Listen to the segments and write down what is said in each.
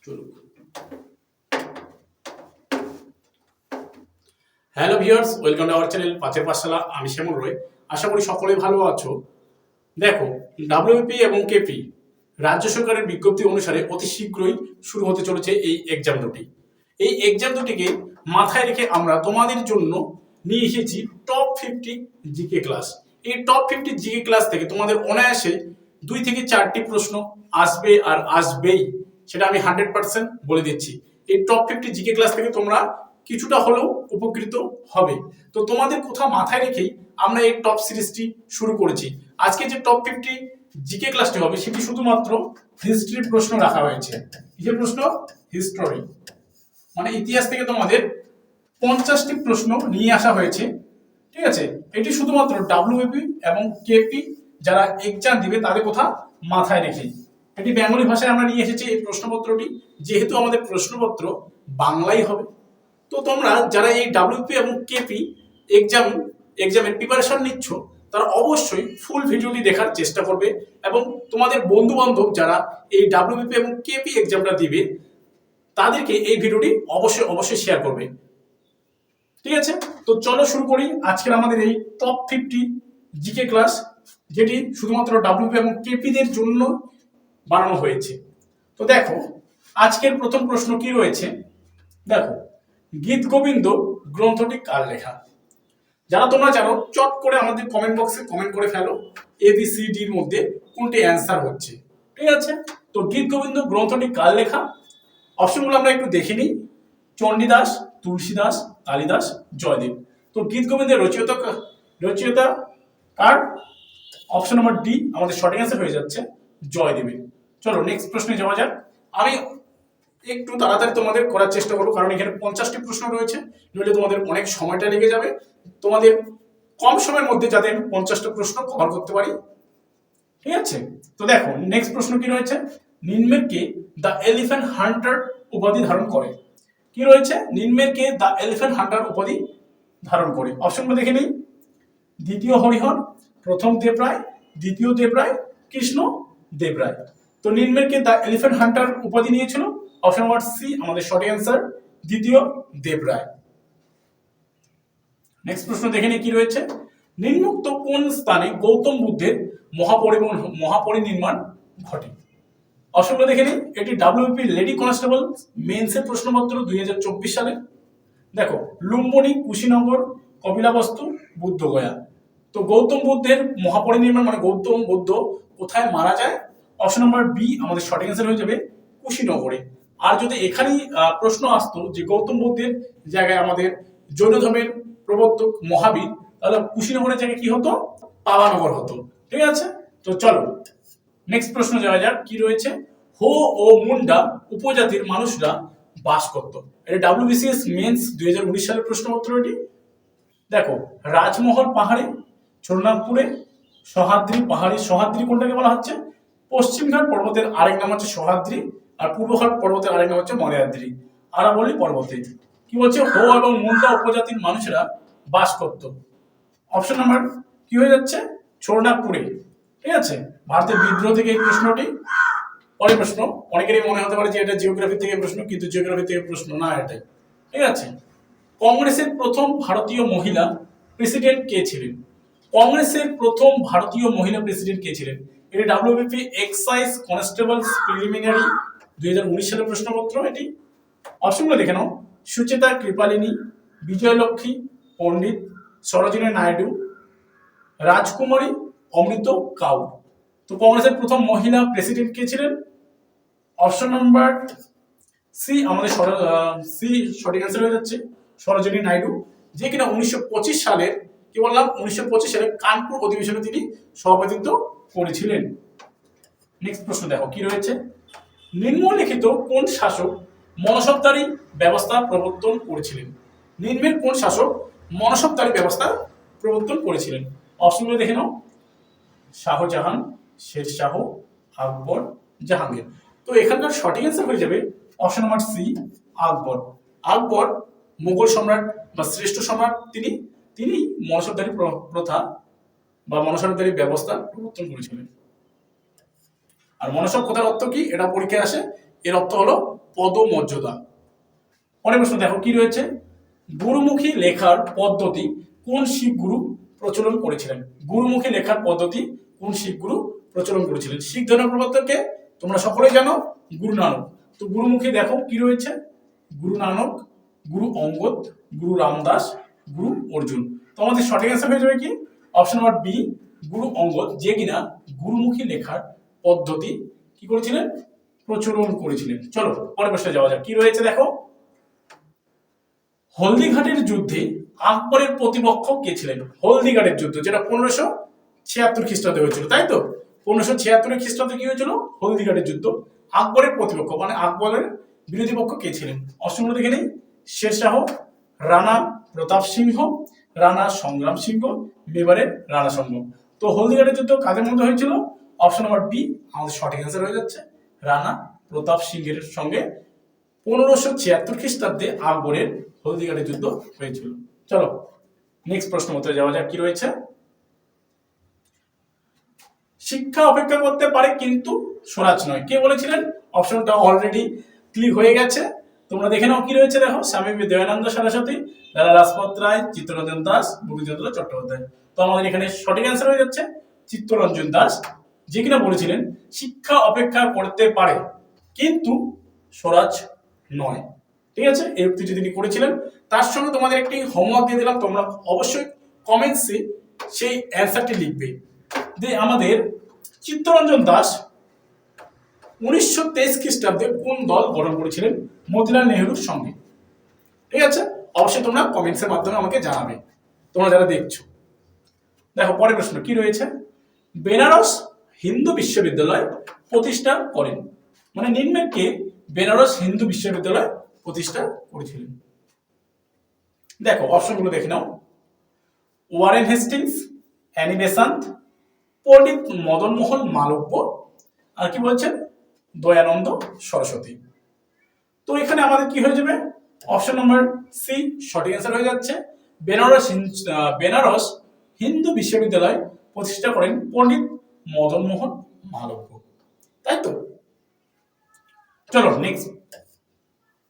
চলুক। Hello viewers, welcome to our channel পাঁচের পাঠশালা। আমি শ্যামল রয়। আশা করি সকলেই ভালো আছো। দেখো, ডাব্লিউবিপি এবং কেপি রাজ্য সরকারের বিজ্ঞপ্তি অনুসারে অতি শীঘ্রই শুরু হতে চলেছে এই এক্সাম দুটি। এই এক্সাম দুটিকে মাথায় রেখে আমরা তোমাদের জন্য নিয়ে এসেছি টপ 50 জিকে ক্লাস। এই টপ 50 জিকে ক্লাস থেকে তোমাদের অনায়াসে 2 থেকে 4টি প্রশ্ন আসবে আর আসবেই, সেটা আমি 100% বলে দিচ্ছি। এই টপ 50 জিকে ক্লাস থেকে তোমরা কিছুটা হলেও উপকৃত হবে। তো তোমাদের কথা মাথায় রেখেই আমরা এই টপ সিরিজটি শুরু করেছি। আজকে যে টপ 50 জিকে ক্লাসটি হবে সেটি শুধুমাত্র হিস্ট্রির প্রশ্ন রাখা হয়েছে। যে প্রশ্ন হিস্টোরি মানে ইতিহাস থেকে তোমাদের 50টি প্রশ্ন নিয়ে আসা হয়েছে। ঠিক আছে, এটি শুধুমাত্র ডাব্লিউবিপি এবং কেপি যারা এক্সাম দিবে তাদের কথা মাথায় রেখে এটি বেঙ্গলি ভাষায় আমরা নিয়ে এসেছি এই প্রশ্নপত্রটি, যেহেতু আমাদের প্রশ্নপত্র বাংলাই হবে। তো তোমরা যারা এই ডাব্লিউপি এবং কেপি এক্সামের প্রিপারেশন নিচ্ছ তারা অবশ্যই ফুল ভিডিওটি দেখার চেষ্টা করবে এবং তোমাদের বন্ধু বান্ধব যারা এই ডাব্লিউপি এবং কেপি এক্সামটা দিবে তাদেরকে এই ভিডিওটি অবশ্যই শেয়ার করবে। ঠিক আছে, তো চলো শুরু করি আজকের আমাদের এই টপ 50 জিকে ক্লাস, যেটি শুধুমাত্র ডাব্লিউপি এবং কেপিদের জন্য বানানো হয়েছে। তো দেখো, আজকের প্রথম প্রশ্ন কি রয়েছে। দেখো, গীত গোবিন্দ গ্রন্থটি কার লেখা? যারা তোমরা জানো চট করে আমাদের কমেন্ট বক্সে কমেন্ট করে ফেলো ABCD এর মধ্যে কোনটি অ্যান্সার হচ্ছে। ঠিক আছে, তো গীত গোবিন্দ গ্রন্থটি কার লেখা? অপশনগুলো আমরা একটু দেখে নিই। চণ্ডীদাস, তুলসীদাস, কালিদাস, জয়দেব। তো গীত গোবিন্দের রচয়িতা কার? অপশন নম্বর ডি আমাদের সঠিক অ্যান্সার হয়ে যাচ্ছে জয়দেবের। চলো নেক্সট প্রশ্নে যাওয়া যাক। আমি একটু তাড়াতাড়ি তোমাদের করার চেষ্টা করবো, কারণ এখানে 50টি প্রশ্ন রয়েছে, নইলে তোমাদের অনেক সময়টা লেগে যাবে। তোমাদের কম সময়ের মধ্যে যাতে আমি 50টা প্রশ্ন কভার করতে পারি। ঠিক আছে, তো দেখো নেক্সট প্রশ্ন কি রয়েছে। নিম্নকে দ্য এলিফ্যান্ট হান্টার উপাধি ধারণ করে? কি রয়েছে? নিম্নকে দ্য এলিফ্যান্ট হান্টার উপাধি ধারণ করে। অপশনগুলো দেখে নিই। দ্বিতীয় হরিহর, প্রথম দেবরায়, দ্বিতীয় দেবরায়, কৃষ্ণ দেবরায়। তো নিম্নকে দ্য এলিফ্যান্ট হান্টার উপাধি নিয়েছিল অপশন নম্বর সি আমাদের সঠিক অ্যান্সার দ্বিতীয় দেবরায়। নেক্সট প্রশ্ন দেখে নিই কি রয়েছে। নিম্নোক্ত কোন স্থানে গৌতম বুদ্ধের মহাপরিনির্মাণ ঘটে? অপশনগুলো দেখে নিই। এটি ডাব্লিউপি লেডি কনস্টেবল মেন্সের প্রশ্নপত্র 2024 সালে। দেখো, লুম্বিনী, কুশীনগর, কপিলাবস্তু, বুদ্ধগয়া। তো গৌতম বুদ্ধের মহাপরিনির্মাণ মানে গৌতম বুদ্ধ কোথায় মারা যায়? অপশন নম্বর বি আমাদের সঠিক অ্যান্সার হয়ে যাবে কুশীনগরে। আর যদি এখানেই প্রশ্ন আসতো যে গৌতম বুদ্ধের জায়গায় আমাদের জৈন ধর্মের প্রবর্তক মহাবীর, তাহলে কুশীনগরের জায়গায় কি হতো? পাওয়ানগর হতো। ঠিক আছে, তো চলো নেক্সট প্রশ্ন যাওয়া যাক। কি রয়েছে। হো ও মুন্ডা উপজাতির মানুষরা বাস করত। এটা ডাব্লিউবিসিএস মেন্স 2019 সালের প্রশ্নপত্র এটি। দেখো, রাজমহল পাহাড়ে, ছোটনাগপুরে, সহ্যাদ্রি পাহাড়ি। সহ্যাদ্রি কোনটাকে বলা হচ্ছে? পশ্চিমঘাট পর্বতের আরেক নাম হচ্ছে সহ্যাদ্রি, আর পূর্বঘাট পর্বতের আরেক নাম হচ্ছে মলয়াদ্রি, আরাবল্লী পর্বতে। কি বলছে? হো এবং মুন্ডা উপজাতির মানুষেরা বাস করত। অপশন নাম্বার কি হয়ে যাচ্ছে? ছোটনাগপুরে। ঠিক আছে, ভারতের বিদ্রোহ থেকে এই প্রশ্নটি। পরের প্রশ্ন, অনেকেরই মনে হতে পারে যে এটা জিওগ্রাফি থেকে প্রশ্ন, কিন্তু জিওগ্রাফি থেকে প্রশ্ন না এটাই। ঠিক আছে, কংগ্রেসের প্রথম ভারতীয় মহিলা প্রেসিডেন্ট কে ছিলেন? কংগ্রেসের প্রথম ভারতীয় মহিলা প্রেসিডেন্ট কে ছিলেন? এটি ডাব্লিউবিপি এক্সাইজ কনস্টেবলস প্রিলিমিনারি 2019 সালের প্রশ্নপত্র এটি। অপশনগুলো দেখে নাও। সুচেতা কৃপালিনী, বিজয়লক্ষ্মী পণ্ডিত, সরোজিনী নাইডু, রাজকুমারী, অমৃত কাউ। তো কংগ্রেসের প্রথম মহিলা প্রেসিডেন্ট কে ছিলেন? অপশন নাম্বার সি আমাদের সি সঠিক অ্যান্সার হয়ে যাচ্ছে সরোজিনী নাইডু, যে কিনা 1925 সালের কি বললাম 1925 সালে কানপুর অধিবেশনে তিনি সভাপতিত্ব করেছিলেন। নেক্সট প্রশ্ন দেখো কি রয়েছে। নিম্নলিখিত কোন শাসক মনসবদারি ব্যবস্থা প্রবর্তন করেছিলেন? নিম্নের কোন শাসক মনসবদারি ব্যবস্থা প্রবর্তন করেছিলেন? অপশনগুলো দেখে নাও। শাহজাহান, শেরশাহ, আকবর, জাহাঙ্গীর। তো এখানকার সঠিক অ্যান্সার হয়ে যাবে অপশন নাম্বার সি আকবর। আকবর মুঘল সম্রাট বা শ্রেষ্ঠ সম্রাট, তিনি মনসবদারি প্রথা বা মনসবদারি ব্যবস্থা প্রবর্তন করেছিলেন। আর মনসব কথার অর্থ কি? এটা পরীক্ষায় আসে। এর অর্থ হলো পদমর্যাদা। পরের প্রশ্ন দেখো কি রয়েছে, গুরুমুখী লেখার পদ্ধতি কোন শিখ গুরু প্রচলন করেছিলেন? গুরুমুখী লেখার পদ্ধতি কোন শিখ গুরু প্রচলন করেছিলেন? শিখ ধর্মের প্রবর্তককে তোমরা সকলেই জানো, গুরু নানক। তো গুরুমুখী দেখো কি রয়েছে, গুরু নানক, গুরু অঙ্গদ, গুরু রামদাস, গুরু অর্জুন। তো আমাদের সঠিক অ্যান্সার হয়ে যাবে কি অপশন নাম্বার বি, গুরু অঙ্গদ, যে কিনা গুরুমুখী লেখার পদ্ধতি কি করেছিলেন, প্রচলন করেছিলেন। চলো পরের প্রশ্নে যাওয়া যাক, কি রয়েছে দেখো, হলদিঘাটের যুদ্ধে আকবরের প্রতিপক্ষ কে ছিলেন? হলদিঘাটের যুদ্ধ যেটা 1576 খ্রিস্টাব্দে হয়েছিল, তাই তো? 1576 খ্রিস্টাব্দে কি হয়েছিল? হলদিঘাটের যুদ্ধ। আকবরের প্রতিপক্ষ মানে আকবরের বিরোধী পক্ষ কে ছিলেন? অপশনগুলো দেখে নেই, শেরশাহ, রানা প্রতাপ সিংহ, রানা সংগ্রাম সিংহ, মেবারের রানা সিংহ। তো হলদিঘাটের যুদ্ধ কাদের মধ্যে হয়েছিল? অপশন নাম্বার বি আমাদের সঠিক অ্যান্সার হয়ে যাচ্ছে, রানা প্রতাপ সিংহের সঙ্গে 1576 খ্রিস্টাব্দে আকবরের হলদিঘাটের যুদ্ধ হয়েছিল। চলো নেক্সট প্রশ্ন উত্তরে যাওয়া যাক, কি রয়েছে, শিক্ষা অপেক্ষা করতে পারে কিন্তু স্বরাজ নয়, কে বলেছিলেন? অপশনটা অলরেডি ক্লিক হয়ে গেছে, তোমরা দেখে নাও কি রয়েছে। দেখো, স্বামী দয়ানন্দ সরস্বতী, লালা লাজপত রায়, চিত্তরঞ্জন দাস, বঙ্কিমচন্দ্র চট্টোপাধ্যায়। তো আমাদের এখানে সঠিক অ্যান্সার হয়ে যাচ্ছে চিত্তরঞ্জন দাস, যে কিনা বলেছিলেন শিক্ষা অপেক্ষা করতে পারে কিন্তু স্বরাজ নয়। ঠিক আছে, এই উক্তিটি তিনি করেছিলেন। তার সঙ্গে তোমাদের একটি হোমওয়ার্ক দিয়ে দিলাম, তোমরা অবশ্যই কমেন্টসে সেই অ্যান্সারটি লিখবে। যে আমাদের চিত্তরঞ্জন দাস 1923 খ্রিস্টাব্দে কোন দল গঠন করেছিলেন মতিলাল নেহরুর সঙ্গে? ঠিক আছে, অবশ্যই তোমরা কমেন্টসের মাধ্যমে আমাকে জানাবে, তোমরা যারা দেখছো। দেখো পরের প্রশ্ন কি রয়েছে, বেনারস হিন্দু বিশ্ববিদ্যালয় প্রতিষ্ঠা করেন, মানে নিম্নের কে বেনারস হিন্দু বিশ্ববিদ্যালয় প্রতিষ্ঠা করেছিলেন? দেখো অপশনগুলো দেখে নাও, ওয়ারেন হেস্টিংস, অ্যানি বেসান্ত, পণ্ডিত মদনমোহন মালব্য, আর কি বলছেন দয়ানন্দ সরস্বতী। তো এখানে আমাদের কি হয়ে যাবে, অপশন নাম্বার সি সঠিক অ্যান্সার হয়ে যাচ্ছে, বেনারস হিন্দু বিশ্ববিদ্যালয় প্রতিষ্ঠা করেন পণ্ডিত মদনমোহন মালব্য, তাই তো? চলো নেক্সট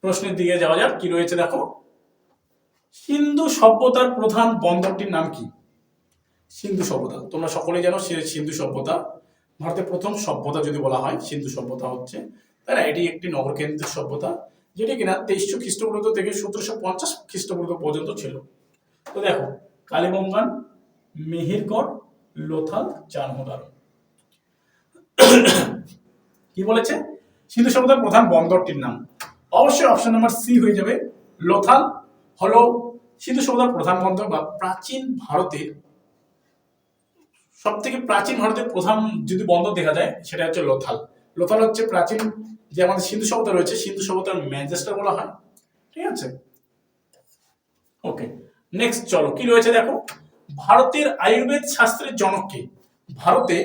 প্রশ্নের দিকে যাওয়া যাক, কি রয়েছে দেখো, সিন্ধু সভ্যতার প্রধান বন্দরটির নাম কি? সিন্ধু সভ্যতা তোমরা সকলেই জানো, সে সিন্ধু সভ্যতা ভারতের প্রথম সভ্যতা যদি বলা হয় সিন্ধু সভ্যতা হচ্ছে, তাই না? এটি একটি নগরকেন্দ্রিক সভ্যতা, যেটি কিনা 2300 খ্রিস্টপূর্ব থেকে 1750 খ্রিস্টপূর্ব পর্যন্ত ছিল। তো দেখো, কালীবঙ্গান, মিহিরগড়, লোথাল, চানহোদার। কি বলেছে, সিন্ধু সভ্যতার প্রধান বন্দরটির নাম? অবশ্যই অপশন নাম্বার সি হয়ে যাবে, লোথাল হলো সিন্ধু সভ্যতার প্রধান বন্দর, বা প্রাচীন ভারতের সব থেকে প্রাচীন ভারতের প্রধান যদি বন্দর দেখা যায় সেটা হচ্ছে লোথাল। লোথাল হচ্ছে প্রাচীন যে আমাদের সিন্ধু সভ্যতা রয়েছে, সিন্ধু সভ্যতার ম্যানচেস্টার বলা হয়। ঠিক আছে, ওকে নেক্সট চলো কি রয়েছে দেখো, ভারতের আয়ুর্বেদ শাস্ত্রের জনক কে? ভারতে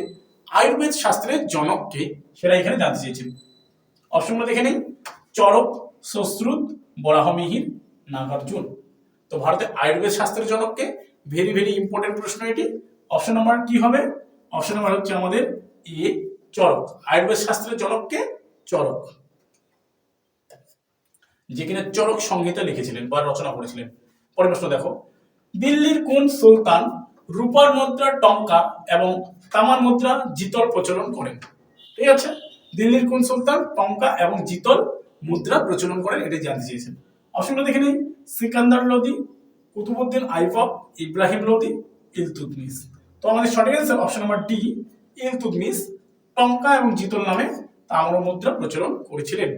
আয়ুর্বেদ শাস্ত্রের জনক কে সেটা এখানে জানতে চেয়েছেন। অপশনগুলো দেখে নেই, চরক, সুশ্রুত, বরাহমিহির, নাগার্জুন। তো ভারতে আয়ুর্বেদ শাস্ত্রের জনক কে? ভেরি ভেরি ইম্পর্টেন্ট প্রশ্ন এটি। অপশন নাম্বার কি হবে? অপশন নাম্বার হচ্ছে আমাদের এ, চরক। আয়ুর্বেদ শাস্ত্রের জনক কে? চরক, যে কিনা চরক সংহিতা লিখেছিলেন বা রচনা করেছিলেন। পরের প্রশ্ন দেখো, দিল্লির কোন সুলতান রূপার মুদ্রা টঙ্কা এবং তামার মুদ্রা জিতল প্রচলন করেন? ঠিক আছে, দিল্লির কোন সুলতান টঙ্কা এবং জিতল মুদ্রা প্রচলন করেন এটা জানতে চেয়েছেন। অপশনটা দেখে নিন, সিকান্দার লোদি, কুতুবউদ্দিন আইবক, ইব্রাহিম লোদি, ইলতুৎমিশ। তো আমাদের সঠিক answer option number D, Iltutmish টঙ্কা এবং জিতল নামে তাম্র মুদ্রা প্রচলন করেছিলেন।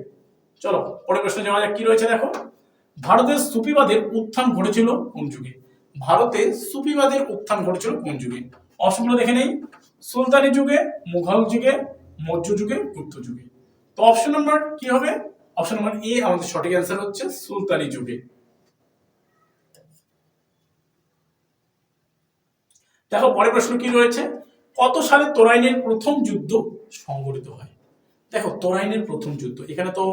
চলো পরের প্রশ্নে যাওয়া যাক, কি রয়েছে দেখো, ভারতের সুফিবাদের উত্থান ঘটেছিল কোন যুগে? ভারতে সুফিবাদের উত্থান ঘটেছিল কোন যুগে? অপশনগুলো দেখে নেই, সুলতানি যুগে, মুঘল যুগে, মৌর্য যুগে, গুপ্ত যুগে। তো অপশন নাম্বার কি হবে? অপশন নাম্বার এ আমাদের সঠিক অ্যান্সার হচ্ছে সুলতানি যুগে। দেখো পরের প্রশ্ন কি রয়েছে, কত সালে তরাইনের প্রথম যুদ্ধ সংঘটিত হয়? দেখো তরাইনের প্রথম যুদ্ধ, এখানে তো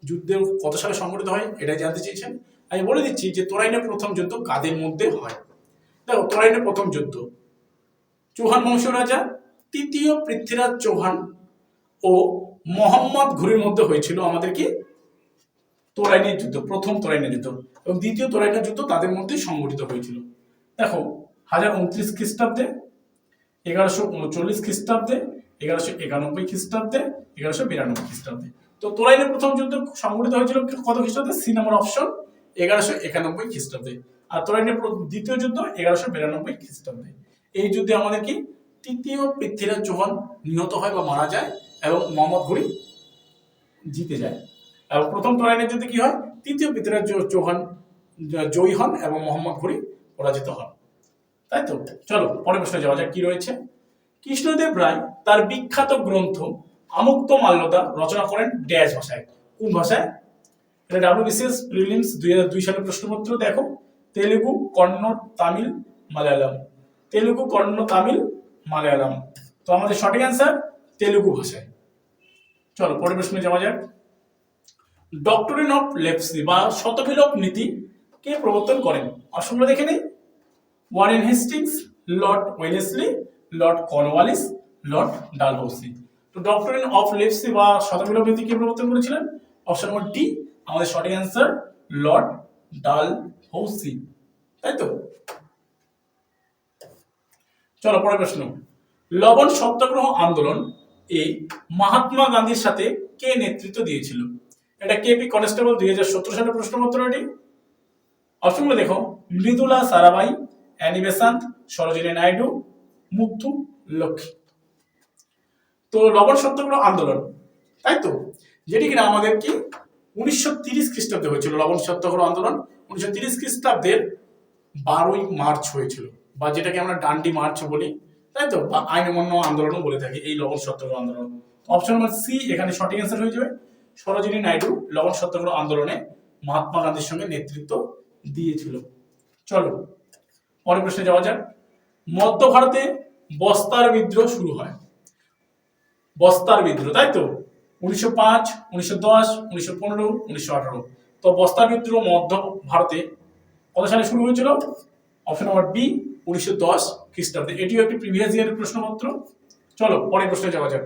যুদ্ধের কত সালে সংঘটিত হয় এটাই জানতে চেয়েছেন। আমি বলে দিচ্ছি যে তরাইনের প্রথম যুদ্ধ কাদের মধ্যে হয়। দেখো তরাইনের প্রথম যুদ্ধ চৌহান বংশ রাজা তৃতীয় পৃথ্বীরাজ চৌহান ও মোহাম্মদ ঘুরির মধ্যে হয়েছিল আমাদের কি তরাইনের যুদ্ধ, প্রথম তরাইনের যুদ্ধ এবং দ্বিতীয় তরাইনের যুদ্ধ তাদের মধ্যে সংঘটিত হয়েছিল। দেখো 1029 খ্রিস্টাব্দে, 1139 খ্রিস্টাব্দে, 1191 খ্রিস্টাব্দে, 1192 খ্রিস্টাব্দে। তো তরাইনের প্রথম যুদ্ধ সংঘটিত হয়েছিল কত খ্রিস্টাব্দে? সি নাম্বার অপশন 1191 খ্রিস্টাব্দে। আর তরাইনের দ্বিতীয় যুদ্ধ 1192 খ্রিস্টাব্দে। এই যুদ্ধে আমাদের কি তৃতীয় পৃথ্বীরাজ চৌহান নিহত হয় বা মারা যায় এবং মোহাম্মদ ঘুরি জিতে যায়। এবং প্রথম তরাইনের যুদ্ধে কি হয়? তৃতীয় পৃথ্বীরাজ চৌহান জয়ী হন এবং মোহাম্মদ ঘুরি পরাজিত হন। তাই তো, চলো পরের প্রশ্নে যাওয়া যাক। কি রয়েছে? কৃষ্ণদেব রায় তার বিখ্যাত গ্রন্থ আমুক্তমাল্যদা রচনা করেন ড্যাশ ভাষায়। কোন ভাষায়? এটা ডাব্লিউবিসিএস প্রিলিমস 2002 সালের প্রশ্নপত্র। দেখো, তেলুগু, কন্নড়, তামিল, মালায়ালাম। তেলুগু, কন্নড়, তামিল, মালায়ালাম। তো আমাদের সঠিক অ্যান্সার তেলুগু ভাষায়। চলো পরের প্রশ্নে যাওয়া যাক। ডক্টরিন অফ লেপ্সি বা শতভিলক নীতি কে প্রবর্তন করেন? অপশনগুলো দেখে নেই। Warren Hastings, Lord Wellesley, Lord Cornwallis, Lord Dalhousie. তো ডক্টরিন অফ লেপ্সি বা শতভিলক নীতি কে প্রবর্তন করেছিলেন? অপশন নম্বর ডি আমাদের সঠিক অ্যান্সার, লর্ড ডালহৌসি। তাই তো, চলো পরের প্রশ্ন। লবণ সত্যাগ্রহ আন্দোলন এ মহাত্মা গান্ধীর সাথে কে নেতৃত্ব দিয়েছিল? এটা কেপি কনস্টেবল 2017 সালের প্রশ্নপত্র। এটি অপশনগুলো দেখো। Mridula Sarabhai, Annie Besant, Sarojini Naidu, Muthu Lakshmi. তো লবণ সত্যাগ্রহ আন্দোলন, তাই তো, যেটি কিনা আমাদের কি 1930 খ্রিস্টাব্দে হয়েছিল। লবণ সত্যাগ্রহ আন্দোলন 1930 খ্রিস্টাব্দের 12ই মার্চ হয়েছিল, বা যেটাকে আমরা ডান্ডি মার্চ বলি, তাই তো, বা আইন অমান্য আন্দোলনও বলে থাকি এই লবণ সত্যাগ্রহ আন্দোলন। অপশন নম্বর সি এখানে সঠিক অ্যান্সার হয়ে যাবে। সরোজিনী নাইডু লবণ সত্যাগ্রহ আন্দোলনে মহাত্মা গান্ধীর সঙ্গে নেতৃত্ব দিয়েছিল। চলো পরের প্রশ্নে যাওয়া যাক। মধ্য ভারতে বস্তার বিদ্রোহ শুরু হয়। বস্তার বিদ্রোহ, তাই তো, 1905, 1910, 1915, 1918। তো বস্তার বিদ্রোহ মধ্য ভারতে কত সালে শুরু হয়েছিল? অপশন নম্বর বি 1910 খ্রিস্টাব্দে। এটিও একটি প্রিভিয়াস ইয়ারের প্রশ্নপত্র। চলো পরের প্রশ্নে যাওয়া যাক।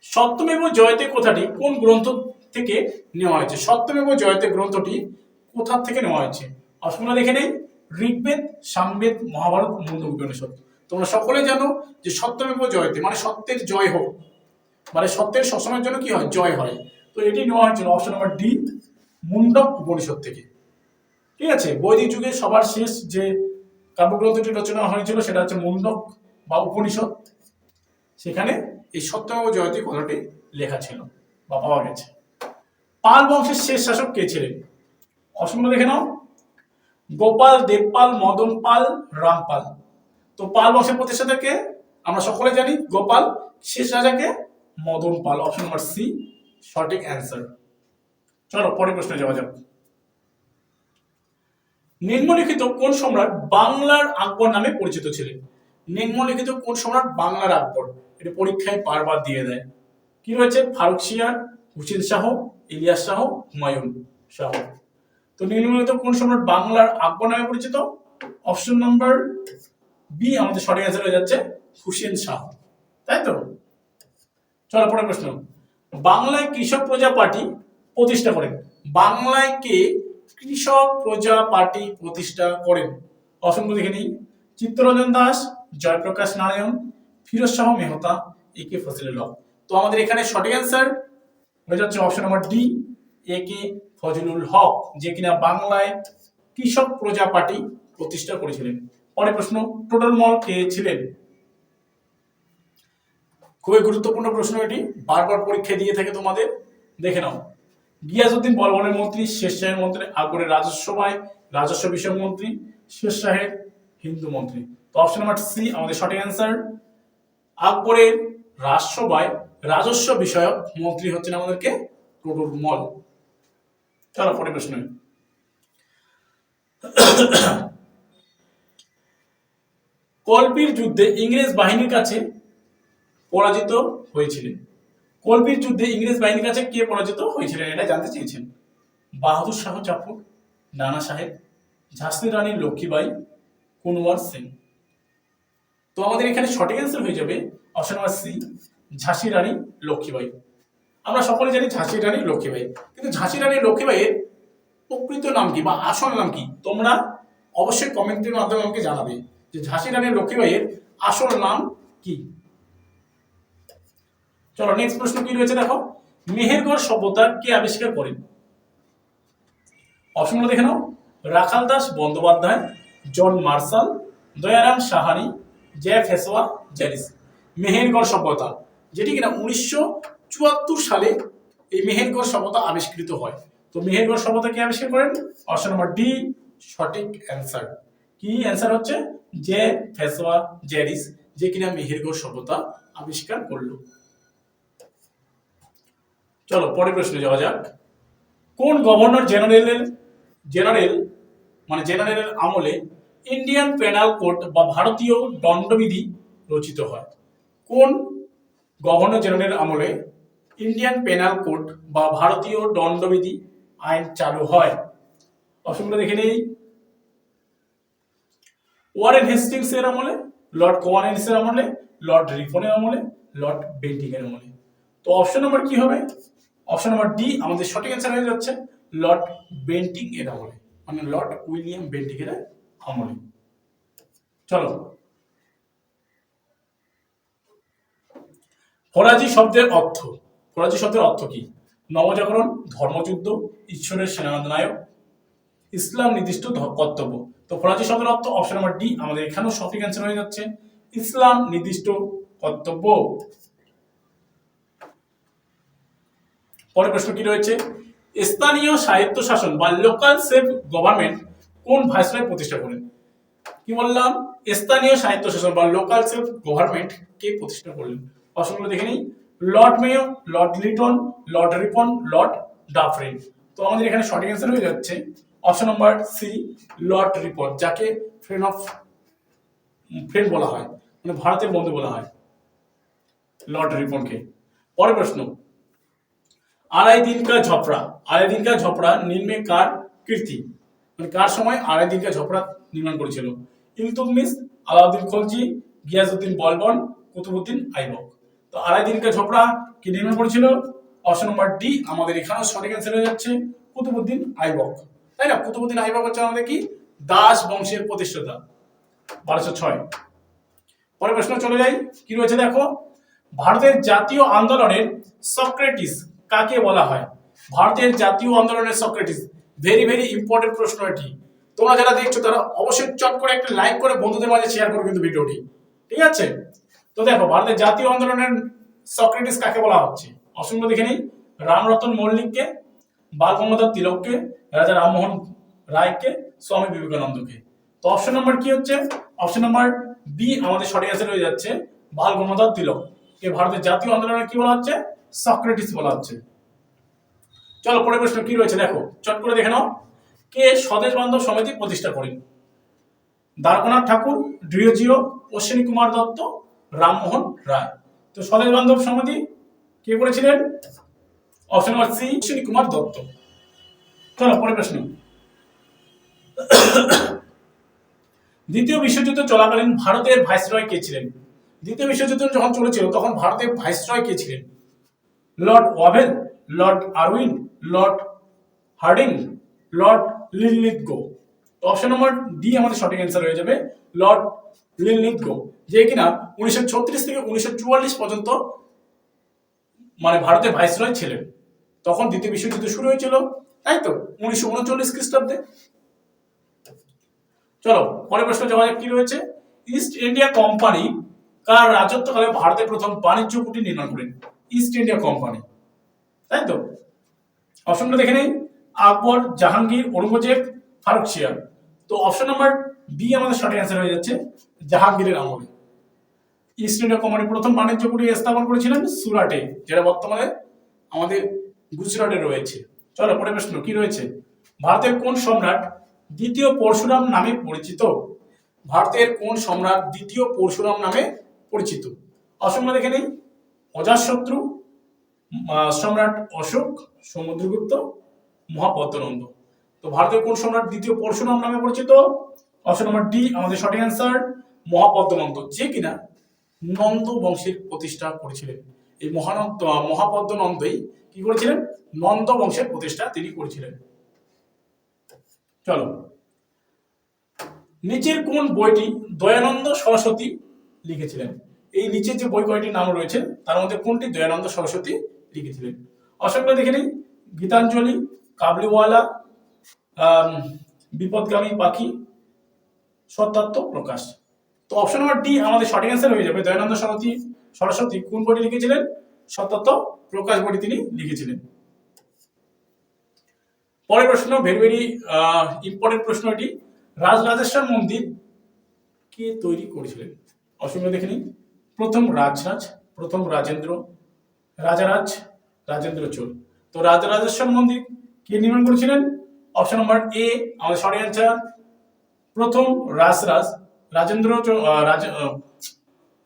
সত্যমেব জয়তে কথাটি কোন গ্রন্থ থেকে নেওয়া হয়েছে? সত্যমেব জয়তে গ্রন্থটি কোথা থেকে নেওয়া হয়েছে? অপশনগুলো দেখে নেই। ঋগ্বেদ, সামবেদ, মহাভারত, মুন্ডক উপনিষদ। তোমরা সকলে জানো যে সত্যমেব জয়তে মানে সত্যের জয় হোক, মানে সত্যের সবসময়ের জন্য কি হয়? জয় হয়। তো এটি নেওয়া হয়েছিল option number D Mundaka Upanishad থেকে। ঠিক আছে, বৈদিক যুগে সবার শেষ যে কাব্যগ্রন্থটি রচনা হয়েছিল সেটা হচ্ছে মুন্ডক বা উপনিষদ। সেখানে এই সত্যমেব জয়তে কথাটি লেখা ছিল বা পাওয়া গেছে। পাল বংশের শেষ শাসক কে ছিলেন? অপশনগুলো দেখে নাও। গোপাল, দেবপাল, মদন পাল, রামপাল। তো পাল বংশের প্রতিষ্ঠাতাকে আমরা সকলে জানি গোপাল, শেষ রাজাকে মদন পাল। অপশন নম্বর সি সঠিক অ্যান্সার। চলো পরের প্রশ্নে যাওয়া যাক। নিম্নলিখিত কোন সম্রাট বাংলার আকবর নামে পরিচিত ছিলেন? নিম্নলিখিত কোন সম্রাট বাংলার আকবর? এটা পরীক্ষায় বারবার দিয়ে দেয়। কি রয়েছে? ফারুক সিয়ার, হুসেন শাহ, ইলিয়াস শাহ, হুমায়ুন শাহ। তো নিম্নলিখিত কোন সম্রাট বাংলার আকবর নামে পরিচিত? অপশন নাম্বার বি আমাদের সঠিক অ্যান্সার হয়ে যাচ্ছে হুসেন শাহ। তাই তো, চলো পরের প্রশ্ন। বাংলায় কৃষক প্রজা পার্টি প্রতিষ্ঠা করেন। বাংলায় কে কৃষক প্রজা পার্টি প্রতিষ্ঠা করেন? অপশনগুলো দেখে নিই। চিত্তরঞ্জন দাস, জয়প্রকাশ নারায়ণ, ফিরোজ শাহ মেহতা, এ কে ফজলুল হক। তো আমাদের এখানে সঠিক অ্যান্সার হয়ে যাচ্ছে অপশন নাম্বার ডি এ কে ফজলুল হক, যে কিনা বাংলায় কৃষক প্রজা পার্টি প্রতিষ্ঠা করেছিলেন। পরের প্রশ্ন। টোডর মল কে ছিলেন? খুবই গুরুত্বপূর্ণ প্রশ্ন, এটি বারবার পরীক্ষায় দিয়ে থাকে তোমাদের। দেখে নাও। গিয়াসউদ্দিন বলবনের মন্ত্রী, শের শাহের মন্ত্রী, আকবরের রাজস্বভায় রাজস্ব বিষয়ক মন্ত্রী, শের শাহের হিন্দু মন্ত্রী। তো অপশন নাম্বার সি আমাদের সঠিক অ্যান্সার। আকবরের রাজসভায় রাজস্ব বিষয়ক মন্ত্রী হচ্ছেন আমাদেরকে টোডর মল। চলো পরের প্রশ্ন। কল্পির যুদ্ধে ইংরেজ বাহিনীর কাছে পরাজিত হয়েছিলেন। কল্পির যুদ্ধে ইংরেজ বাহিনীর কাছে কে পরাজিত হয়েছিলেন এটা জানতে চেয়েছেন। বাহাদুর শাহ জাফর, নানা সাহেব, ঝাঁসি রানী লক্ষ্মীবাই, কুনওয়ার সিং। তো আমাদের এখানে সঠিক অ্যান্সার হয়ে যাবে অপশন নাম্বার সি ঝাঁসি রানী লক্ষ্মীবাই। আমরা সকলে জানি ঝাঁসি রানী লক্ষ্মীবাই, কিন্তু ঝাঁসি রানী লক্ষ্মীবাইয়ের প্রকৃত নাম কি বা আসল নাম কি? তোমরা অবশ্যই কমেন্টের মাধ্যমে আমাকে জানাবে যে ঝাঁসি রানী লক্ষ্মীবাইয়ের আসল নাম কি। চলো নেক্সট প্রশ্ন কি রয়েছে দেখো, মেহেরগড় সভ্যতা কে আবিষ্কার করেন? অপশনগুলো দেখে নাও। রাখাল দাস বন্দ্যোপাধ্যায়, জন মার্শাল, দয়ারাম সাহানি, জেফেসওয়া জেরিস। মেহেরগড় সভ্যতা, যেটি কিনা 1974 সালে এই মেহেরগড় সভ্যতা আবিষ্কৃত হয়। তো মেহেরগড় সভ্যতা কে আবিষ্কার করেন? অপশন নাম্বার ডি সঠিক অ্যান্সার। কি অ্যান্সার হচ্ছে? জেফেসওয়া জেরিস, যে কিনা মেহেরগড় সভ্যতা আবিষ্কার করলো। চলো পরের প্রশ্নে যাওয়া যাক। কোন গভর্নর জেনারেলের আমলে ইন্ডিয়ান পেনাল কোড বা ভারতীয় দণ্ডবিধি রচিত হয়? কোন গভর্নর জেনারেলের আমলে ইন্ডিয়ান পেনাল কোড বা ভারতীয় দণ্ডবিধি আইন চালু হয়? অপশনগুলো দেখে নেই। ওয়ারেন হেস্টিংস এর আমলে, লর্ড কর্নওয়ালিস এর আমলে, লর্ড রিপনের আমলে, লর্ড বেন্টিং এর আমলে। তো অপশন নাম্বার কি হবে? অপশন নাম্বার ডি আমাদের সঠিক অ্যান্সার হয়ে যাচ্ছে লর্ড বেন্টিং এর আমলে, মানে লর্ড উইলিয়াম বেন্টিং এর আমলে। চলো ফরাজি শব্দের অর্থ কি? নবজাগরণ, ধর্মযুদ্ধ, ঈশ্বরের সেনানায়ক, ইসলাম নির্দিষ্ট কর্তব্য। তো ফরাজি শব্দের অর্থ অপশন নাম্বার ডি আমাদের এখানেও সঠিক অ্যান্সার হয়ে যাচ্ছে ইসলাম নির্দিষ্ট কর্তব্য। পরের প্রশ্ন কি রয়েছে, স্থানীয় স্বায়ত্ত শাসন বা লোকাল সেলফ গভর্নমেন্ট কোন ভাইসরয় প্রতিষ্ঠা করেন? কি বললাম? স্থানীয় স্বায়ত্ত শাসন বা লোকাল সেলফ গভর্নমেন্ট কে প্রতিষ্ঠা করলেন? অপশনগুলো দেখে নিই। Lord Mayo, Lord Lytton, Lord Ripon, Lord Dufferin. তো আমাদের এখানে সঠিক অ্যান্সার হয়ে যাচ্ছে option number C Lord Ripon, যাকে ফ্রেন্ড বলা হয়, মানে ভারতের বন্ধু বলা হয় লর্ড রিপনকে। পরের প্রশ্ন, আড়াই দিন কা ঝপড়া নির্মে কার কীর্তি? মানে কার সময় আড়াই দিন কা ঝপড়া নির্মাণ করেছিল? ইলতুৎমিশ, আলাউদ্দিন খলজি, গিয়াসউদ্দিন বলবন, কুতুবউদ্দিন আইবক। তো আড়াই দিন কা ঝপড়া কি নির্মাণ করেছিল? অপশন নাম্বার ডি আমাদের এখানেও সঠিক অ্যান্সার হয়ে যাচ্ছে কুতুবউদ্দিন আইবক, তাই না? কুতুবউদ্দিন আইবক হচ্ছে আমাদের কি দাস বংশের প্রতিষ্ঠাতা, 1206। পরের প্রশ্ন চলে যাই, কি রয়েছে দেখো, ভারতের জাতীয় আন্দোলনের সক্রেটিস কাকে বলা হয়? ভারতের জাতীয় আন্দোলনের সক্রেটিস, ভেরি ভেরি ইম্পর্টেন্ট প্রশ্ন এটি। তোমরা যারা দেখছো তারা অবশ্যই চট করে একটা লাইক করে বন্ধুদের মাঝে শেয়ার করো কিন্তু ভিডিওটি, ঠিক আছে? তো দেখো ভারতের জাতীয় আন্দোলনের সক্রেটিস কাকে বলা হচ্ছে? অপশনগুলো দেখে নিই। রামরতন মল্লিককে, বাল গঙ্গাধর তিলককে, রাজা রামমোহন রায়কে, স্বামী বিবেকানন্দকে। তো অপশন নাম্বার কি হচ্ছে? অপশন নাম্বার বি আমাদের সঠিক অ্যান্সার হয়ে যাচ্ছে বাল গঙ্গাধর তিলক কে ভারতের জাতীয় আন্দোলনের কি বলা হচ্ছে? সক্রেটিস বলা হচ্ছে। চলো পরের প্রশ্ন কি রয়েছে দেখো, চট করে দেখে নাও। কে স্বদেশ বান্ধব সমিতি প্রতিষ্ঠা করেন? দ্বারকানাথ ঠাকুর, ডিওজিও, অশ্বিনী কুমার দত্ত, রামমোহন রায়। তো স্বদেশ বান্ধব সমিতি কে করেছিলেন? Option number C Ashwini Kumar Dutta. চলো পরের প্রশ্ন, দ্বিতীয় বিশ্বযুদ্ধ চলাকালীন ভারতের ভাইসরয় কে ছিলেন? দ্বিতীয় বিশ্বযুদ্ধ যখন চলেছিল তখন ভারতের ভাইসরয় কে ছিলেন? Lord Wavell, Lord Irwin, Lord herding, Lord Linlithgow. Option number D আমাদের সঠিক অ্যান্সার হয়ে যাবে লর্ড লিনলিথগো, যে কিনা 1936 থেকে 1944 পর্যন্ত মানে ভারতের ভাইসরয় ছিলেন। তখন দ্বিতীয় বিশ্বযুদ্ধ শুরু হয়েছিল, তাই তো 1939 খ্রিস্টাব্দে। চলো পরের প্রশ্ন যাওয়া যাক, কি রয়েছে, ইস্ট ইন্ডিয়া কোম্পানি কার রাজত্বকালে ভারতে প্রথম বাণিজ্য কুঠি নির্মাণ করেন? ইস্ট ইন্ডিয়া কোম্পানি, তাই তো? অপশনটা দেখে নেই। আকবর, জাহাঙ্গীর, ঔরঙ্গজেব, ফারুকশিয়ার। তো অপশন নাম্বার বি আমাদের সঠিক অ্যান্সার হয়ে যাচ্ছে জাহাঙ্গীরের আমলে। ইস্ট ইন্ডিয়া কোম্পানি প্রথম বাণিজ্য কুঠি স্থাপন করেছিলেন সুরাটে, যেটা বর্তমানে আমাদের গুজরাটে রয়েছে। চলো পরের প্রশ্ন কি রয়েছে, ভারতের কোন সম্রাট দ্বিতীয় পরশুরাম নামে পরিচিত? ভারতের কোন সম্রাট দ্বিতীয় পরশুরাম নামে পরিচিত? অপশনগুলো দেখে নেই। অজাতশত্রু, সম্রাট অশোক, সমুদ্রগুপ্ত, মহাপদ্মনন্দ। তো ভারতের কোন সম্রাট দ্বিতীয় পরশুরাম নামে পরিচিত? অপশন নাম্বার ডি আমাদের সঠিক অ্যান্সার মহাপদ্মনন্দ, যে কিনা নন্দ বংশের প্রতিষ্ঠা করেছিলেন। এই মহাপদ্ম নন্দই কি করেছিলেন, নন্দ বংশের প্রতিষ্ঠা তিনি করেছিলেন। চলো, নিচের কোন বইটি দয়ানন্দ সরস্বতী লিখেছিলেন? এই নিচের যে বই কয়টির নাম রয়েছে তার মধ্যে কোনটি দয়ানন্দ সরস্বতী লিখেছিলেন? অপশনগুলো দেখে নিই। গীতাঞ্জলি, কাবলিওয়ালা, বিপদগামী পাখি, সত্যাত্ম প্রকাশ। তো অপশন নাম্বার ডি আমাদের সঠিক অ্যান্সার হয়ে যাবে। দয়ানন্দ সরস্বতী কোন বইটি লিখেছিলেন? সত্যাত্ম প্রকাশ বইটি তিনি লিখেছিলেন। পরের প্রশ্ন, ভেরি ভেরি ইম্পর্টেন্ট প্রশ্ন এটি। রাজরাজেশ্বর মন্দির কে তৈরি করেছিলেন? অপশনগুলো দেখে নিই। প্রথম রাজরাজ, প্রথম রাজেন্দ্র, রাজারাজ, রাজেন্দ্র চোল। তো রাজরাজেশ্বর মন্দির কে নির্মাণ করেছিলেন? অপশন নাম্বার এ আমাদের সঠিক অ্যান্সার। প্রথম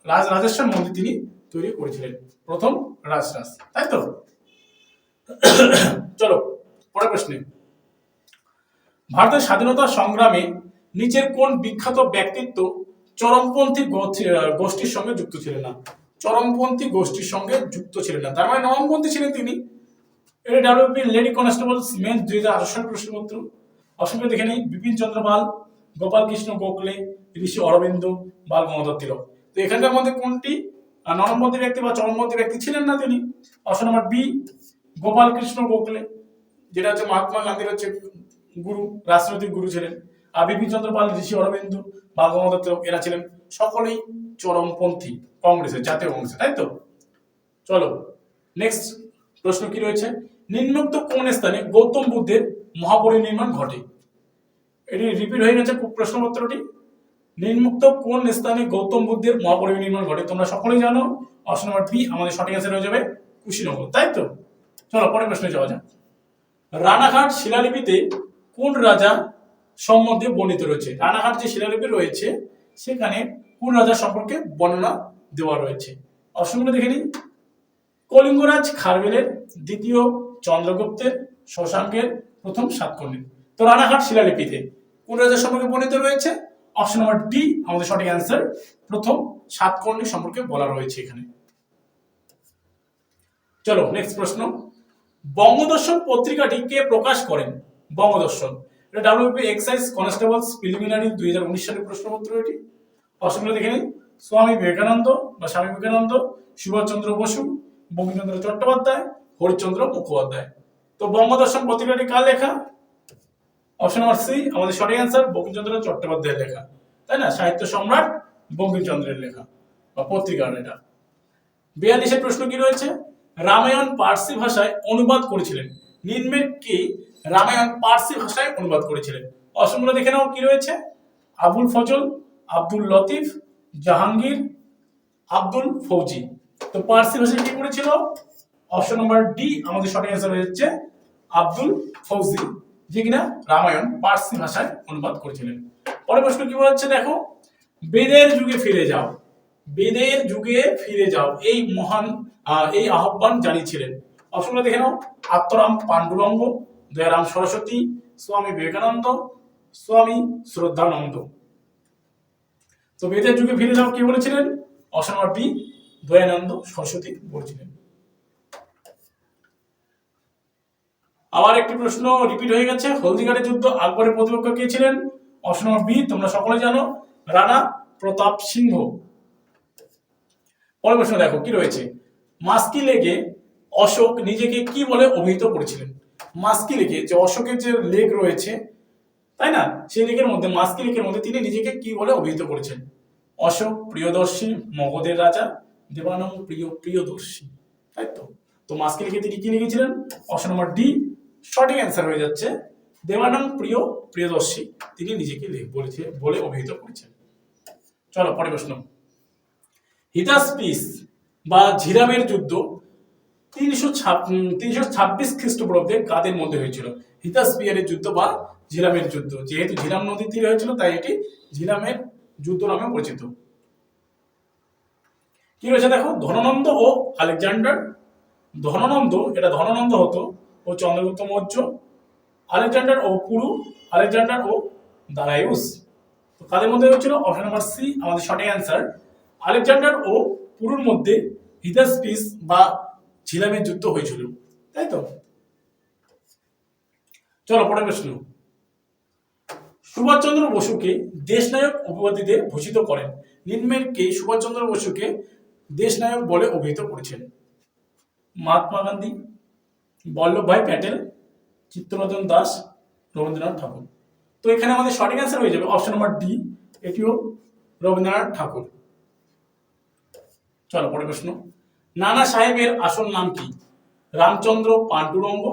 রাজরাজেশ্বর মন্দির তিনি তৈরি করেছিলেন, প্রথম রাজরাজ, তাই তো? চলো পরের প্রশ্নে। ভারতের স্বাধীনতা সংগ্রামে নিচের কোন বিখ্যাত ব্যক্তিত্ব চরমপন্থী গোষ্ঠীর সঙ্গে যুক্ত ছিলেন না? চরমপন্থী গোষ্ঠীর সঙ্গে যুক্ত ছিলেন না, তার মানে নরমপন্থী ছিলেন তিনি। এটা ডাব্লিউপি লেডি কনস্টেবল মেন 2018 সালের প্রশ্নপত্র। অপশনগুলো দেখে নেই। বিপিন চন্দ্র পাল, গোপাল কৃষ্ণ গোখলে, ঋষি অরবিন্দ, বাল গঙ্গাধর তিলক। তো এখানকার মধ্যে কোনটি নরমপন্থী ব্যক্তি বা চরমপন্থী ব্যক্তি ছিলেন না তিনি? Option number B Gopal Krishna Gokhale, যেটা হচ্ছে মহাত্মা গান্ধীর হচ্ছে গুরু, রাজনৈতিক গুরু ছিলেন। আর বিপিন চন্দ্র পাল, ঋষি অরবিন্দ, বাল গঙ্গাধর তিলক এরা ছিলেন সকলেই চরমপন্থী কংগ্রেসের, জাতীয় কংগ্রেসের, তাই তো? চলো নেক্সট প্রশ্ন কি রয়েছে। নিম্নোক্ত কোন স্থানে গৌতম বুদ্ধের মহাপরিনির্বাণ ঘটে? এটি রিপিট হয়ে গেছে প্রশ্নপত্রটি। নিম্নোক্ত কোন স্থানে গৌতম বুদ্ধের মহাপরিনির্বাণ ঘটে? তোমরা সকলেই জানো। অপশন নাম্বার বি আমাদের সঠিক অ্যান্সার হয়ে যাবে কুশীনগর, তাই তো? চলো পরের প্রশ্নে যাওয়া যাক। রানাঘাট শিলালিপিতে কোন রাজা সম্বন্ধে বর্ণিত রয়েছে? রানাঘাট যে শিলালিপি রয়েছে সেখানে কোন রাজা সম্পর্কে বর্ণনা দেওয়া রয়েছে? অপশনগুলো দেখে নিই। কলিঙ্গরাজ খারবেলের, দ্বিতীয় চন্দ্রগুপ্তের, শশাঙ্কের, প্রথম সাতকর্ণীর। তো রানাঘাট শিলালিপিতে কোন রাজা সম্পর্কে বর্ণিত রয়েছে? অপশন নাম্বার ডি আমাদের সঠিক অ্যান্সার, প্রথম সাতকর্ণী সম্পর্কে বলা রয়েছে এখানে। চলো নেক্সট প্রশ্ন। বঙ্গদর্শন পত্রিকাটি কে প্রকাশ করেন? বঙ্গদর্শন, এটা ডাব্লিউপি এক্সাইজ কনস্টেবলস প্রিলিমিনারি 2019 সালের প্রশ্নপত্র এটি। অপশনগুলো দেখে নিই। স্বামী বিবেকানন্দ বা স্বামী বিবেকানন্দ, সুভাষচন্দ্র বসু, বঙ্কিমচন্দ্র চট্টোপাধ্যায়, হরিশ্চন্দ্র মুখোপাধ্যায়। তো বঙ্গদর্শন পত্রিকাটি কার লেখা? অপশন নাম্বার সি আমাদের সঠিক অ্যান্সার, বঙ্কিমচন্দ্র চট্টোপাধ্যায়ের লেখা, তাই না? সাহিত্য সম্রাট বঙ্কিমচন্দ্রের লেখা বা পত্রিকার এটা। 42 প্রশ্ন কি রয়েছে। রামায়ণ পার্সি ভাষায় অনুবাদ করেছিলেন নিম্নের কে? রামায়ণ পার্সি ভাষায় অনুবাদ করেছিলেন। অপশনগুলো দেখে নাও কি রয়েছে। আবুল ফজল, আব্দুল লতিফ, জাহাঙ্গীর, আব্দুল ফৌজি। তো পার্সি ভাষায় কি করেছিল? অপশন নাম্বার ডি আমাদের সঠিক অ্যান্সার হয়ে যাচ্ছে আব্দুল ফৌজি, যে কিনা রামায়ণ পার্সি ভাষায় অনুবাদ করেছিলেন। পরের প্রশ্ন কি বলছে দেখো। বেদের যুগে ফিরে যাও, বেদের যুগে ফিরে যাও এই মহান এই আহ্বান জানিয়েছিলেন। অপশনগুলো দেখে নাও। আত্মারাম পাণ্ডুরঙ্গ, দয়ারাম সরস্বতী, স্বামী বিবেকানন্দ, স্বামী শ্রদ্ধানন্দ। তো বেদের যুগে ফিরে যাও কি বলেছিলেন? Option number B Dayanand Saraswati বলেছিলেন। আবার একটি প্রশ্ন রিপিট হয়ে গেছে। হলদিঘাটের যুদ্ধ আকবরের প্রতিপক্ষ কে ছিলেন? অপশন নাম্বার বি তোমরা সকলে জানো, রাণা প্রতাপ সিংহ। পরের প্রশ্ন দেখো কি রয়েছে। মাস্কি লেগে অশোক নিজেকে কি বলে অভিহিত করেছিলেন? মাস্কি লেগে যে অশোকের যে লেগ রয়েছে, তাই না, সেই লেগের মধ্যে মাস্কি লেগের মধ্যে তিনি নিজেকে কি বলে অভিহিত করেছেন? অশোক প্রিয়দর্শী, মগধের রাজা, দেবানন্দ প্রিয়দর্শী, তাই তো? তো মাস্কি লেগে তিনি কি লিখেছিলেন? অপশন নাম্বার ডি সঠিক অ্যান্সার হয়ে যাচ্ছে দেবানন্দ প্রিয়দর্শী, তিনি নিজেকে বলে অভিহিত করেছেন। চলো পরের প্রশ্ন। হিতাস্পিস বা ঝিরামের যুদ্ধ 326 খ্রিস্টপূর্বাব্দে কাদের মধ্যে হয়েছিল? হিতাস্পিয়ারের যুদ্ধ বা ঝিরামের যুদ্ধ, যেহেতু ঝিরাম নদীর তীরে হয়েছিল তাই এটি ঝিরামের যুদ্ধ নামে পরিচিত। কি রয়েছে দেখো। ধননন্দ ও আলেকজান্ডার। এটা ধননন্দ হতো ও চন্দ্রগুপ্ত মৌর্য। আলেকজান্ডার ও পুরু, আলেকজান্ডার ও দারায়ুস। কাদের মধ্যে হয়েছিল? অপশন নাম্বার সি আমাদের সঠিক অ্যান্সার, আলেকজান্ডার ও পুরুর মধ্যে হিদাসপিস বা ঝিলামের যুদ্ধ হয়েছিল, তাই তো। চলো পরের প্রশ্ন। সুভাষচন্দ্র বসুকে দেশনায়ক উপাধিতে ভূষিত করেন নিম্নের কে সুভাষচন্দ্র বসুকে দেশনায়ক বলে অভিহিত করেছেন? মহাত্মা গান্ধী, বল্লভভাই প্যাটেল, চিত্তরঞ্জন দাস, রবীন্দ্রনাথ ঠাকুর। তো এখানে আমাদের সঠিক অ্যান্সার হয়ে যাবে অপশন নাম্বার ডি, এটিও রবীন্দ্রনাথ ঠাকুর। চলো পরের প্রশ্ন। নানা সাহেবের আসল নাম কি? রামচন্দ্র পান্ডুরঙ্গ,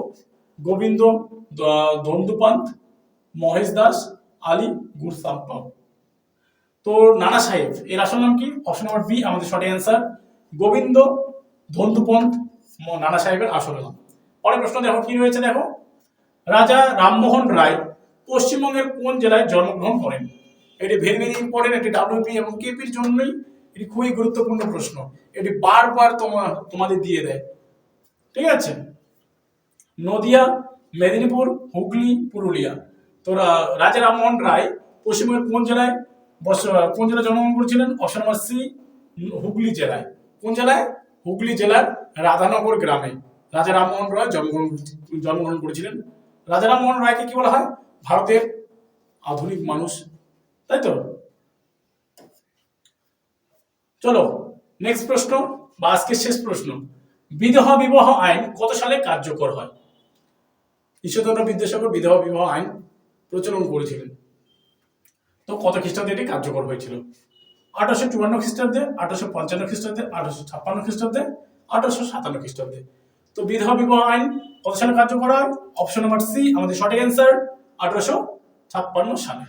গোবিন্দ দন্দুপান্ত, মহেশ দাস, আলী গুরসাম্পা। তো নানা সাহেব এর আসল নাম কি? অপশন নাম্বার বি আমাদের সঠিক অ্যান্সার, গোবিন্দ ধন্দুপন্ত নানা সাহেবের আসল নাম। পরের প্রশ্ন দেখো কি রয়েছে, দেখো। রাজা রামমোহন রায় পশ্চিমবঙ্গের কোন জেলায় জন্মগ্রহণ করেন? এটি ভেরি ভেরি ইম্পর্টেন্ট, এটি ডাব্লিউপি এবং কেপির জন্যই এটি খুবই গুরুত্বপূর্ণ প্রশ্ন, এটি বারবার তোমাদের দিয়ে দেয়, ঠিক আছে। নদিয়া, মেদিনীপুর, হুগলি, পুরুলিয়া। তো রাজা রামমোহন রায় পশ্চিমবঙ্গের কোন জেলায় জন্মগ্রহণ করেছিলেন? অপশন নাম্বার সি, হুগলি জেলায়। কোন জেলায়? হুগলি জেলার রাধানগর গ্রামে রাজা রামমোহন রায় জন্মগ্রহণ করেছিলেন। রাজা রামমোহন রায়কে কি বলা হয়? ভারতের আধুনিক মানুষ, তাই তো। চলো নেক্সট প্রশ্ন বা আজকের শেষ প্রশ্ন। বিধবা বিবাহ আইন কত সালে কার্যকর হয়? ঈশ্বরচন্দ্র বিদ্যাসাগর বিধবা বিবাহ আইন প্রচলন করেছিলেন। তো কত খ্রিস্টাব্দে এটি কার্যকর হয়েছিল? 1854 খ্রিস্টাব্দে, 1855 খ্রিস্টাব্দে, 1856 খ্রিস্টাব্দে, 1857 খ্রিস্টাব্দে। তো বিধবা বিবাহ আইন কত সালে কার্যকর হয়? অপশন নাম্বার সি আমাদের সঠিক অ্যান্সার, 1856 সালে।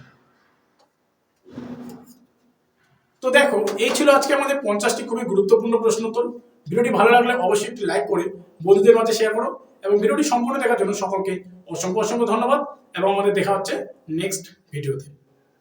তো দেখো এই ছিল আজকে আমাদের 50টি খুবই গুরুত্বপূর্ণ প্রশ্ন উত্তর। ভিডিওটি ভালো লাগলে অবশ্যই একটি লাইক করে বন্ধুদের মাঝে শেয়ার করো এবং ভিডিওটি সম্পূর্ণ দেখার জন্য সকলকে অসংখ্য অসংখ্য ধন্যবাদ এবং আমাদের দেখা হচ্ছে নেক্সট ভিডিওতে।